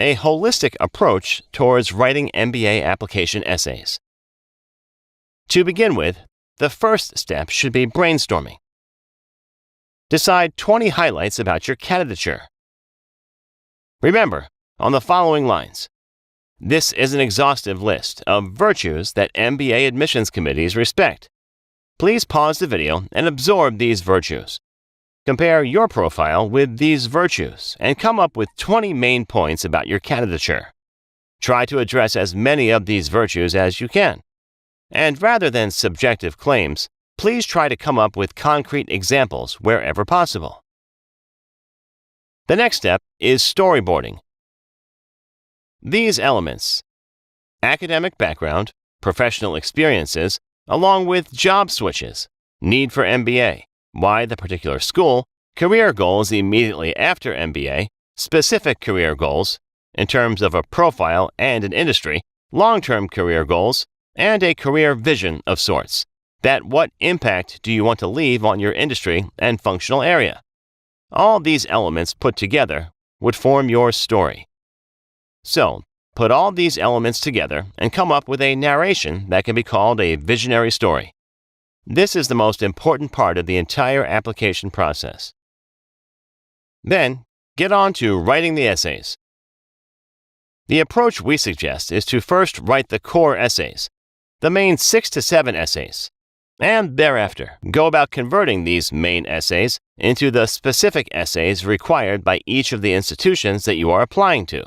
a holistic approach towards writing MBA application essays. To begin with, the first step should be brainstorming. Decide 20 highlights about your candidature. Remember, on the following lines, this is an exhaustive list of virtues that MBA admissions committees respect. Please pause the video and absorb these virtues. Compare your profile with these virtues and come up with 20 main points about your candidature. Try to address as many of these virtues as you can. And rather than subjective claims, please try to come up with concrete examples wherever possible. The next step is storyboarding. These elements, academic background, professional experiences, along with job switches, need for MBA, why the particular school, career goals immediately after MBA, specific career goals, in terms of a profile and an industry, long-term career goals, and a career vision of sorts. That what impact do you want to leave on your industry and functional area? All these elements put together would form your story. So, put all these elements together and come up with a narration that can be called a visionary story. This is the most important part of the entire application process. Then, get on to writing the essays. The approach we suggest is to first write the core essays, the main 6 to 7 essays, and thereafter go about converting these main essays into the specific essays required by each of the institutions that you are applying to.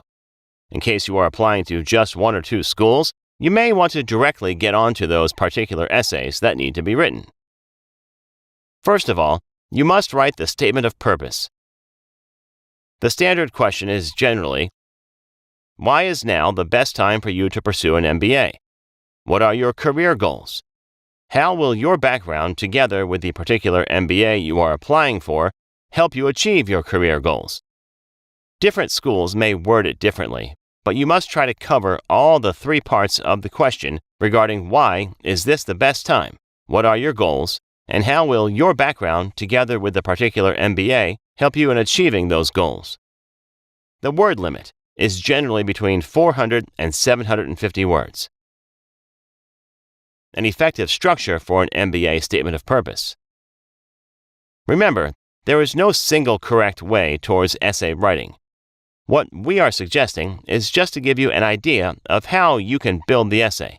In case you are applying to just 1 or 2 schools, you may want to directly get onto those particular essays that need to be written. First of all, you must write the statement of purpose. The standard question is generally, why is now the best time for you to pursue an MBA? What are your career goals? How will your background, together with the particular MBA you are applying for, help you achieve your career goals? Different schools may word it differently, but you must try to cover all the 3 parts of the question regarding why is this the best time, what are your goals, and how will your background, together with the particular MBA, help you in achieving those goals. The word limit is generally between 400 and 750 words. An effective structure for an MBA statement of purpose. Remember, there is no single correct way towards essay writing. What we are suggesting is just to give you an idea of how you can build the essay.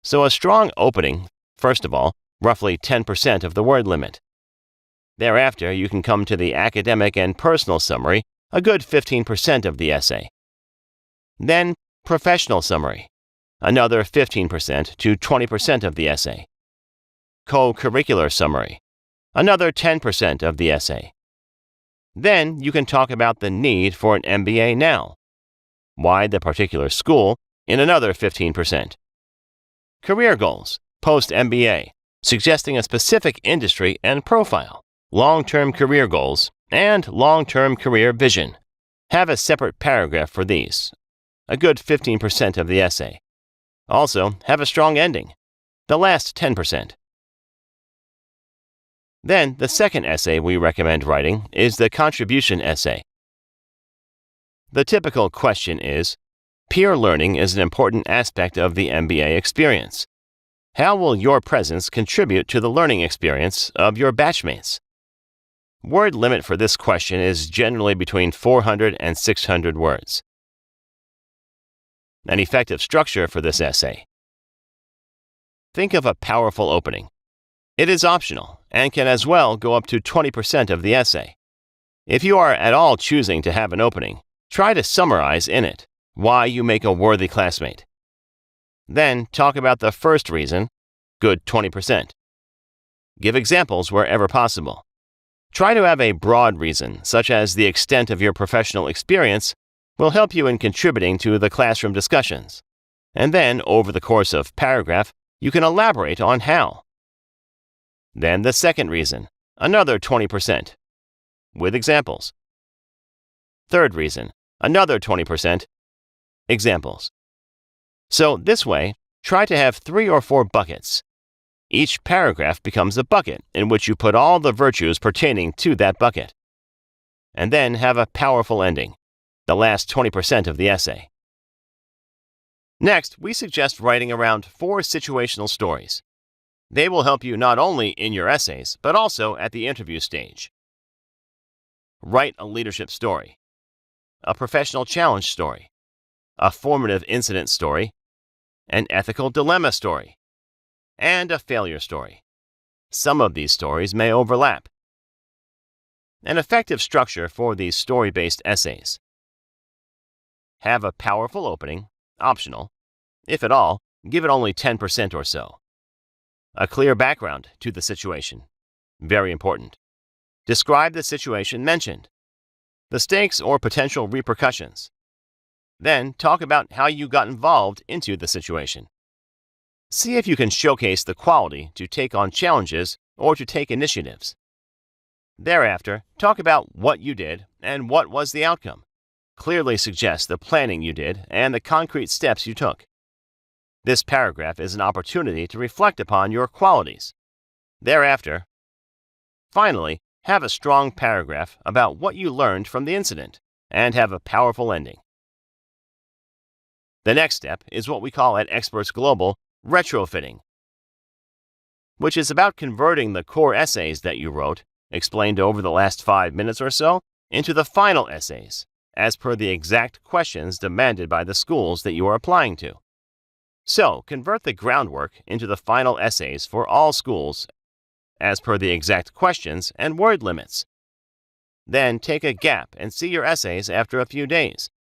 So a strong opening, first of all, roughly 10% of the word limit. Thereafter, you can come to the academic and personal summary, a good 15% of the essay. Then, professional summary, another 15% to 20% of the essay. Co-curricular summary, another 10% of the essay. Then you can talk about the need for an MBA now. Why the particular school in another 15%. Career goals, post-MBA, suggesting a specific industry and profile. Long-term career goals and long-term career vision. Have a separate paragraph for these. A good 15% of the essay. Also, have a strong ending. The last 10%. Then, the second essay we recommend writing is the contribution essay. The typical question is, peer learning is an important aspect of the MBA experience. How will your presence contribute to the learning experience of your batchmates? Word limit for this question is generally between 400 and 600 words. An effective structure for this essay. Think of a powerful opening. It is optional and can as well go up to 20% of the essay. If you are at all choosing to have an opening, try to summarize in it why you make a worthy classmate. Then talk about the first reason, good 20%. Give examples wherever possible. Try to have a broad reason, such as the extent of your professional experience, will help you in contributing to the classroom discussions. And then, over the course of paragraph, you can elaborate on how. Then the second reason, another 20%, with examples. Third reason, another 20%, examples. So this way, try to have 3 or 4 buckets. Each paragraph becomes a bucket in which you put all the virtues pertaining to that bucket. And then have a powerful ending. the last 20% of the essay. Next, we suggest writing around 4 situational stories. They will help you not only in your essays, but also at the interview stage. Write a leadership story, a professional challenge story, a formative incident story, an ethical dilemma story, and a failure story. Some of these stories may overlap. An effective structure for these story-based essays. Have a powerful opening, optional. If at all, give it only 10% or so. A clear background to the situation. Very important. Describe the situation mentioned, the stakes or potential repercussions. Then talk about how you got involved into the situation. See if you can showcase the quality to take on challenges or to take initiatives. Thereafter, talk about what you did and what was the outcome. Clearly suggest the planning you did and the concrete steps you took. This paragraph is an opportunity to reflect upon your qualities. Thereafter, finally, have a strong paragraph about what you learned from the incident and have a powerful ending. The next step is what we call at Experts Global retrofitting, which is about converting the core essays that you wrote, explained over the last 5 minutes or so, into the final essays, as per the exact questions demanded by the schools that you are applying to. So, convert the groundwork into the final essays for all schools as per the exact questions and word limits. Then take a gap and see your essays after a few days.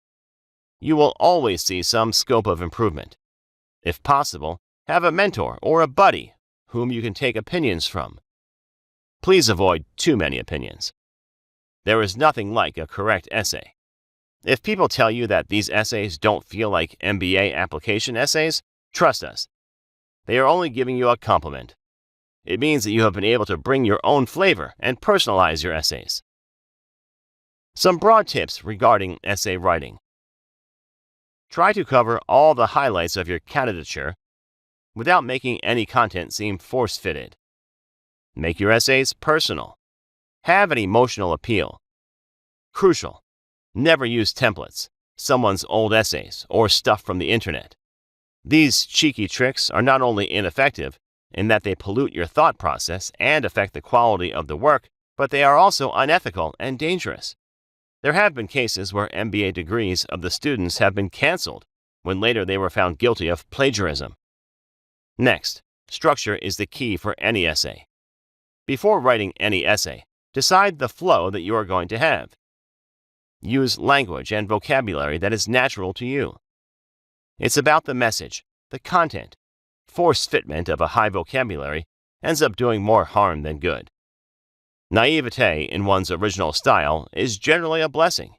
You will always see some scope of improvement. If possible, have a mentor or a buddy whom you can take opinions from. Please avoid too many opinions. There is nothing like a correct essay. If people tell you that these essays don't feel like MBA application essays, trust us. They are only giving you a compliment. It means that you have been able to bring your own flavor and personalize your essays. Some broad tips regarding essay writing. Try to cover all the highlights of your candidature without making any content seem force-fitted. Make your essays personal. Have an emotional appeal. Crucial. Never use templates, someone's old essays, or stuff from the internet. These cheeky tricks are not only ineffective in that they pollute your thought process and affect the quality of the work, but they are also unethical and dangerous. There have been cases where MBA degrees of the students have been canceled when later they were found guilty of plagiarism. Next, structure is the key for any essay. Before writing any essay, decide the flow that you are going to have. Use language and vocabulary that is natural to you. It's about the message, the content. Force fitment of a high vocabulary ends up doing more harm than good. Naivete in one's original style is generally a blessing.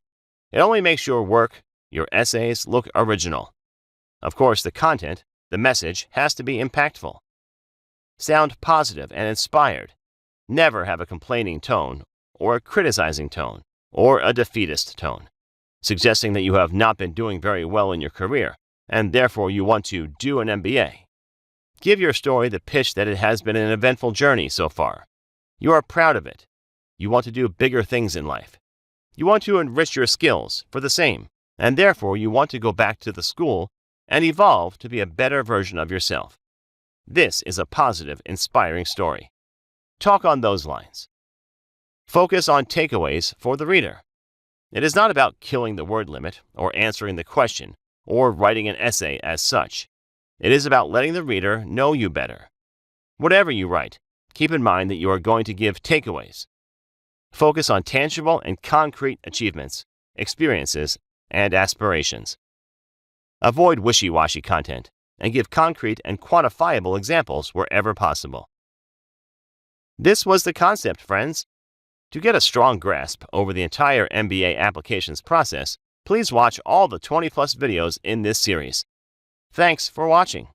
It only makes your work, your essays, look original. Of course, the content, the message, has to be impactful. Sound positive and inspired. Never have a complaining tone, or a criticizing tone, or a defeatist tone, suggesting that you have not been doing very well in your career, and therefore you want to do an MBA. Give your story the pitch that it has been an eventful journey so far. You are proud of it. You want to do bigger things in life. You want to enrich your skills for the same, and therefore you want to go back to the school and evolve to be a better version of yourself. This is a positive, inspiring story. Talk on those lines. Focus on takeaways for the reader. It is not about killing the word limit or answering the question or writing an essay as such. It is about letting the reader know you better. Whatever you write, keep in mind that you are going to give takeaways. Focus on tangible and concrete achievements, experiences, and aspirations. Avoid wishy-washy content and give concrete and quantifiable examples wherever possible. This was the concept, friends. To get a strong grasp over the entire MBA applications process, please watch all the 20+ videos in this series. Thanks for watching.